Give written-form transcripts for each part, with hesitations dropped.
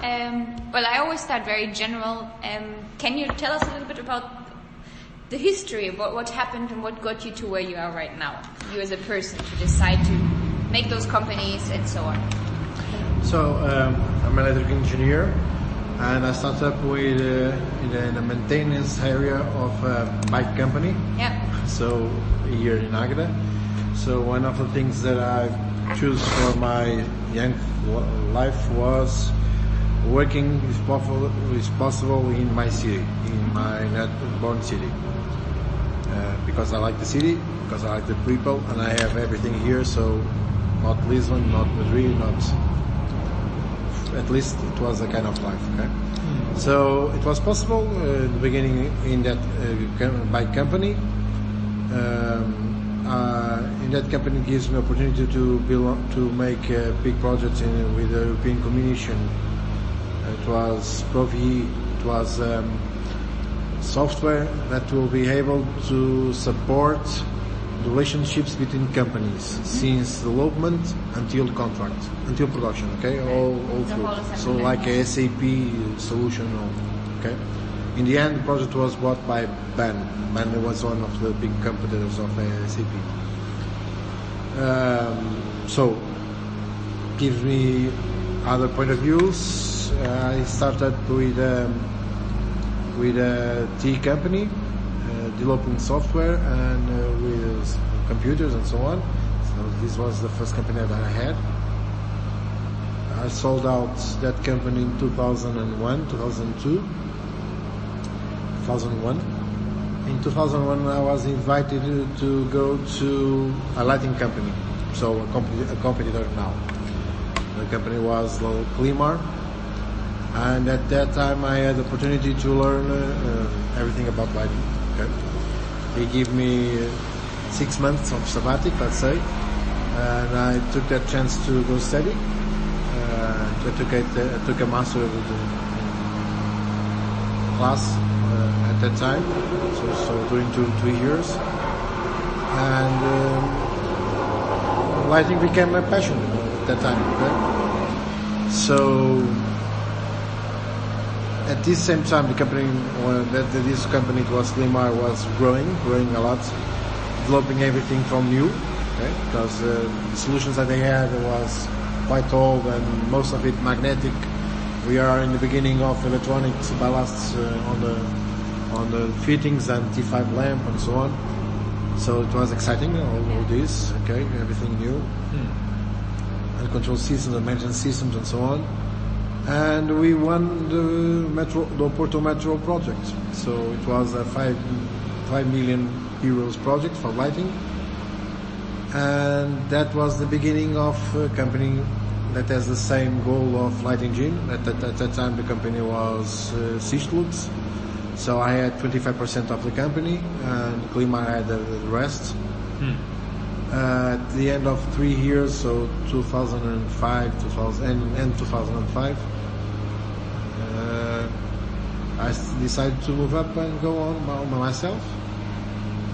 Well, I always start very general. Can you tell us a little bit about the history of what happened and what got you to where you are right now? You as a person to decide to make those companies and so on. So I'm an electrical engineer, and I started up with in the maintenance area of a bike company. Yeah. So here in Agra. So one of the things that I choose for my young life was working, if possible, in my city, in my born city. Because I like the city, because I like the people, and I have everything here. So not Lisbon, not Madrid, not. At least it was a kind of life. Okay. So it was possible in the beginning in that bike company. In that company gives me opportunity to make big projects with the European Commission. It was Provi. It was software that will be able to support the relationships between companies since development until contract, until production. Okay, all through. So like a SAP solution. Okay. In the end, the project was bought by BAN. BAN was one of the big competitors of SAP. So, gives me other point of views. I started with a tea company, developing software and with computers and so on. So this was the first company that I had. I sold out that company in 2001, 2002. 2001. In 2001, I was invited to go to a lighting company, so a competitor now. The company was Climar, and at that time I had the opportunity to learn everything about lighting. Okay. They gave me 6 months of sabbatic, let's say, and I took that chance to go study. I took a master class at that time, so during two years, and lighting became my passion at that time. Okay? So at this same time, the company, this company, it was Climar, was growing a lot, developing everything from new, okay? Because the solutions that they had was quite old and most of it magnetic. We are in the beginning of electronics ballasts on the fittings and T5 lamp and so on. So it was exciting, all this, okay, everything new. And control systems and management systems and so on. And we won the Porto Metro project. So it was a 5 million euros project for lighting. And that was the beginning of a company that has the same goal of light engine. At that time the company was Sislux. So I had 25% of the company and Climar had the rest. At the end of 3 years, so 2005, 2005, I decided to move up and go on by myself.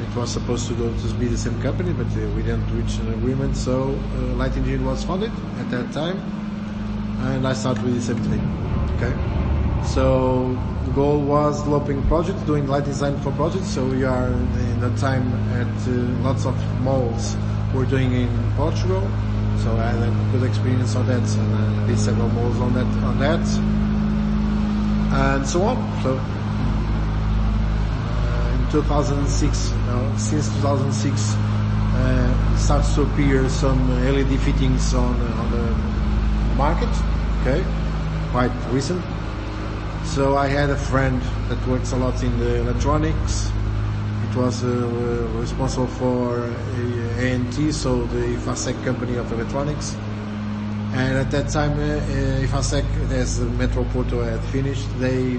It was supposed to be the same company, but we didn't reach an agreement. So Light Engine was founded at that time, and I started with the same thing. Okay, so the goal was developing projects, doing light design for projects. So we are in that time at lots of malls we're doing in Portugal. So I had a good experience on that, and I did several malls on that, and so on. So. 2006, since 2006, starts to appear some LED fittings on the market. Okay, quite recent. So I had a friend that works a lot in the electronics. It was responsible for ANT, so the IFASEC company of electronics. And at that time, IFASEC, as Metro Porto had finished, they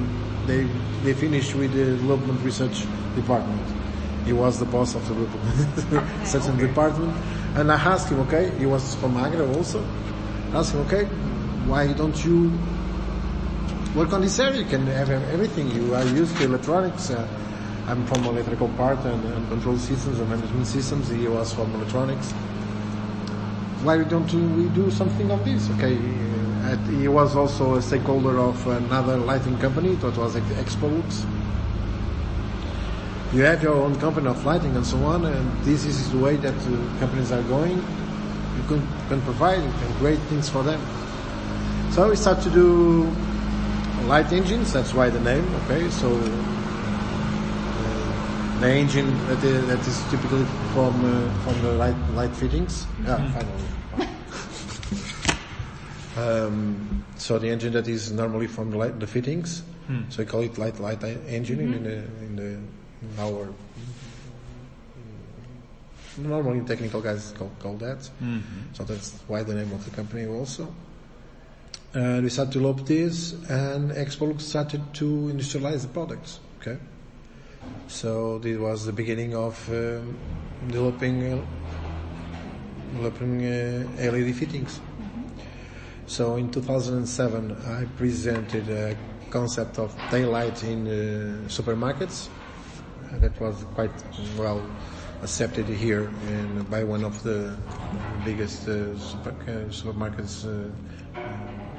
finished with the development research department. He was the boss of the research department. And I asked him, okay, he was from Agra also. I asked him, okay, why don't you work on this area? You can have everything. You are used to electronics. I'm from electrical part and control systems and management systems. He was from electronics. Why don't we do something of this? Okay, he was also a stakeholder of another lighting company that was Expolux. You have your own company of lighting and so on, and this is the way that companies are going. You can provide great things for them. So we start to do light engines. That's why the name. Okay, so the engine that is typically from the light fittings. Yeah, finally. So the engine that is normally from the fittings. So we call it light engine in our normally technical guys call that. So that's why the name of the company also. We started to develop this, and Expolux started to industrialize the products. Okay, so this was the beginning of developing LED fittings. So in 2007, I presented a concept of daylight in supermarkets. That was quite well accepted here by one of the biggest supermarkets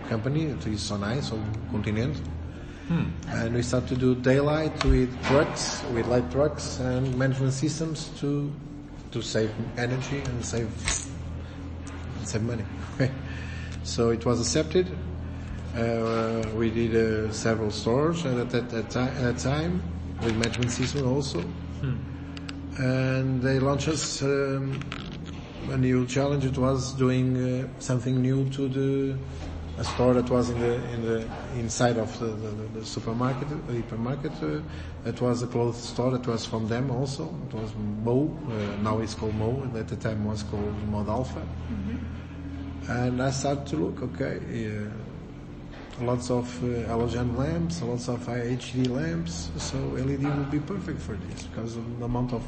company. It is Sonai, so Continente. And we started to do daylight with trucks, with light trucks and management systems to save energy and save money. So it was accepted. We did several stores at that time with management system also. And they launched us a new challenge. It was doing something new to a store that was in the inside of the supermarket, the hypermarket. That was a clothes store that was from them also. It was Mo. Now it's called Mo. And at the time was called Mod Alpha. And I started to look. Lots of halogen lamps, lots of HD lamps. So LED would be perfect for this because the amount of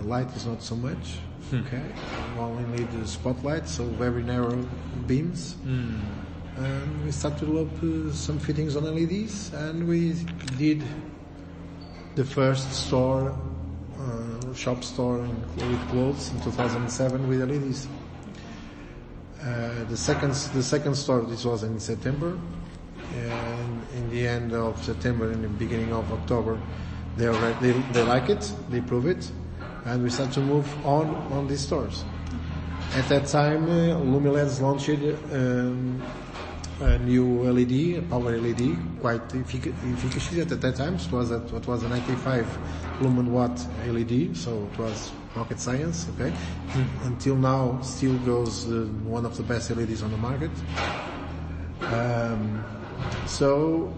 light is not so much. Okay, we only need the spotlight, so very narrow beams. And we started to develop some fittings on LEDs, and we did the first store, shop store with clothes in 2007 with LEDs. The second store, this was in September, and in the end of September and the beginning of October, they like it, they prove it, and we start to move on these stores. At that time, Lumileds launched a new LED, a power LED, quite efficacious at that time. It was a 95 lumen watt LED, so it was rocket science. Okay, until now, still goes one of the best LEDs on the market. So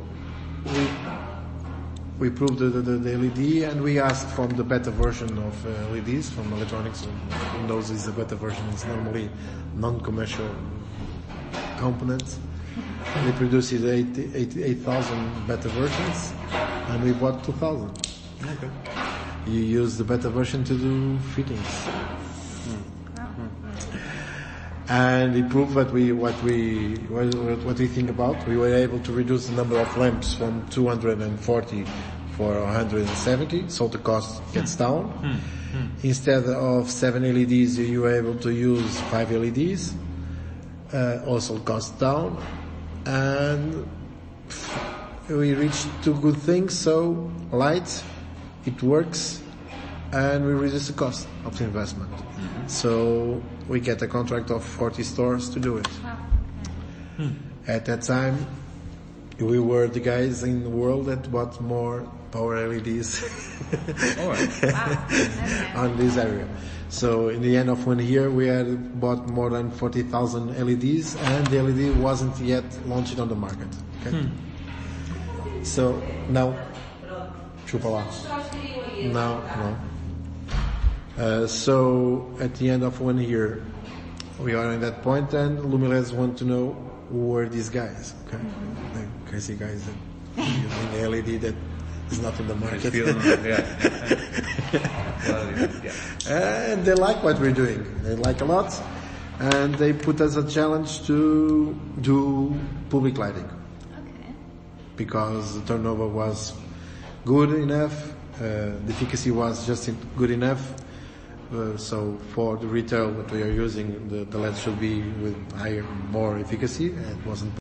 we proved the LED, and we asked from the beta version of LEDs from electronics. Windows is a beta version. It's normally non-commercial components. They produced 8,000 beta versions, and we bought 2,000. Okay. You use the beta version to do fittings. And it proved that what we think about. We were able to reduce the number of lamps from 240 for 170, so the cost gets down. Instead of 7 LEDs, you were able to use 5 LEDs. Also cost down, and we reached two good things. So light, it works, and we reduce the cost of the investment. So we get a contract of 40 stores to do it. At that time, we were the guys in the world that bought more power LEDs on this area. So in the end of 1 year, we had bought more than 40,000 LEDs, and the LED wasn't yet launched on the market. Okay? So now, so at the end of 1 year, we are at that point, and Lumileds want to know who were these guys. Okay, the crazy guys that using the LED that is not in the market. And they like what we're doing. They like a lot, and they put us a challenge to do public lighting. Okay. Because the turnover was good enough, the efficacy was just good enough, So for the retail that we are using, the LED should be with higher, more efficacy. It wasn't